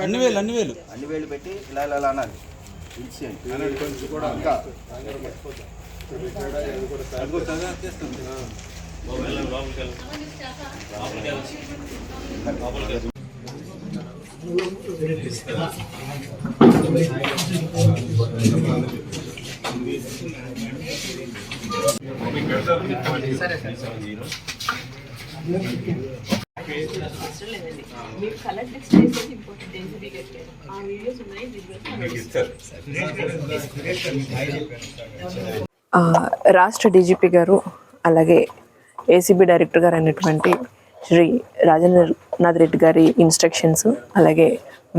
అన్ని వేలు పెట్టి ఇలా ఇలా అనాలి. రాష్ట్ర డీజీపీ గారు అలాగే ఏసీబీ డైరెక్టర్ గారు అయినటువంటి శ్రీ రాజేంద్రనాథ్ రెడ్డి గారి ఇన్స్ట్రక్షన్స్, అలాగే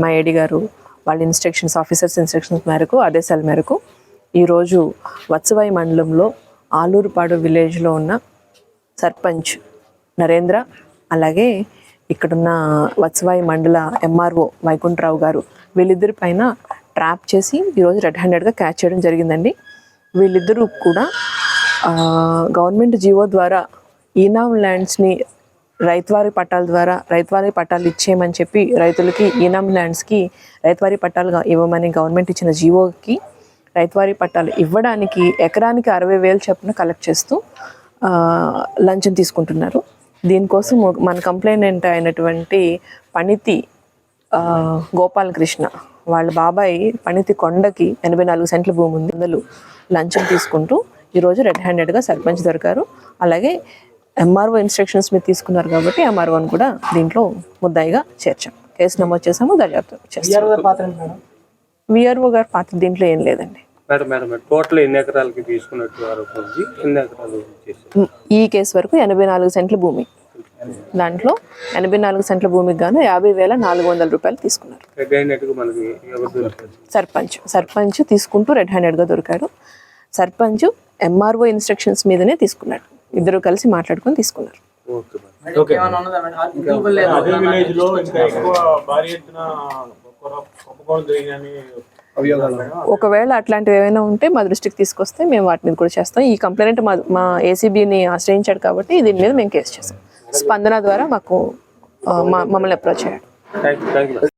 మా ఏడీ గారు వాళ్ళ ఇన్స్ట్రక్షన్స్, ఆఫీసర్స్ ఇన్స్ట్రక్షన్స్ మేరకు, ఆదేశాల మేరకు ఈరోజు వత్సవాయి మండలంలో ఆలూరుపాడు విలేజ్లో ఉన్న సర్పంచ్ నరేంద్ర, అలాగే ఇక్కడున్న వత్సవాయి మండల ఎంఆర్ఓ వైకుంఠరావు గారు వీళ్ళిద్దరి పైన ట్రాప్ చేసి ఈరోజు రెడ్ హ్యాండెడ్గా క్యాచ్ చేయడం జరిగిందండి. వీళ్ళిద్దరూ కూడా గవర్నమెంట్ జీవో ద్వారా ఈనాం ల్యాండ్స్ని రైతువారీ పట్టాల ద్వారా రైతువారీ పట్టాలు ఇచ్చేయమని చెప్పి రైతులకి ఈనాం ల్యాండ్స్కి రైతువారీ పట్టాలు ఇవ్వమని గవర్నమెంట్ ఇచ్చిన జీవోకి రైతువారీ పట్టాలు ఇవ్వడానికి ఎకరానికి 60,000 చొప్పున కలెక్ట్ చేస్తూ లంచం తీసుకుంటున్నారు. దీనికోసం మన కంప్లైంట్ అయినటువంటి పణితి గోపాలకృష్ణ వాళ్ళ బాబాయ్ పణితి కొండకి 84 సెంట్ల భూమి ఉంది, అందులో లంచం తీసుకుంటూ ఈరోజు రెడ్ హ్యాండెడ్గా సర్పంచ్ దొరికారు. అలాగే ఎంఆర్ఓ ఇన్స్ట్రక్షన్స్ మీద తీసుకున్నారు కాబట్టి ఎంఆర్ఓని కూడా దీంట్లో ముద్దాయిగా చేర్చాం, కేసు నమోదు చేసాము, దర్యాప్తు చేస్తాము. విఆర్ఓ గారి పాత్ర దీంట్లో ఏం లేదండి. టోటల్ ఎన్ని ఎకరాలకి తీసుకున్నట్టు ఎన్ని ఎకరాలు ఈ కేసు వరకు 84 సెంట్ల భూమి, దాంట్లో 84 సెంట్ల భూమికి గాను 50,400 రూపాయలు తీసుకున్నారు. సర్పంచ్ తీసుకుంటూ రెడ్ హ్యాండెడ్గా దొరికారు. సర్పంచ్ ఎంఆర్ఓ ఇన్స్ట్రక్షన్స్ మీదనే తీసుకున్నాడు, ఇద్దరు కలిసి మాట్లాడుకొని తీసుకున్నారు. ఒకవేళ అట్లాంటివి ఏమైనా ఉంటే మా దృష్టికి తీసుకొస్తే మేము వాటి మీద కూడా చేస్తాం. ఈ కంప్లైంట్ మా ఏసీబీని ఆశ్రయించాడు కాబట్టి దీని మీద మేము కేసు చేస్తాం. స్పందన ద్వారా మాకు మమ్మల్ని అప్రోచ్ అయ్యాడు.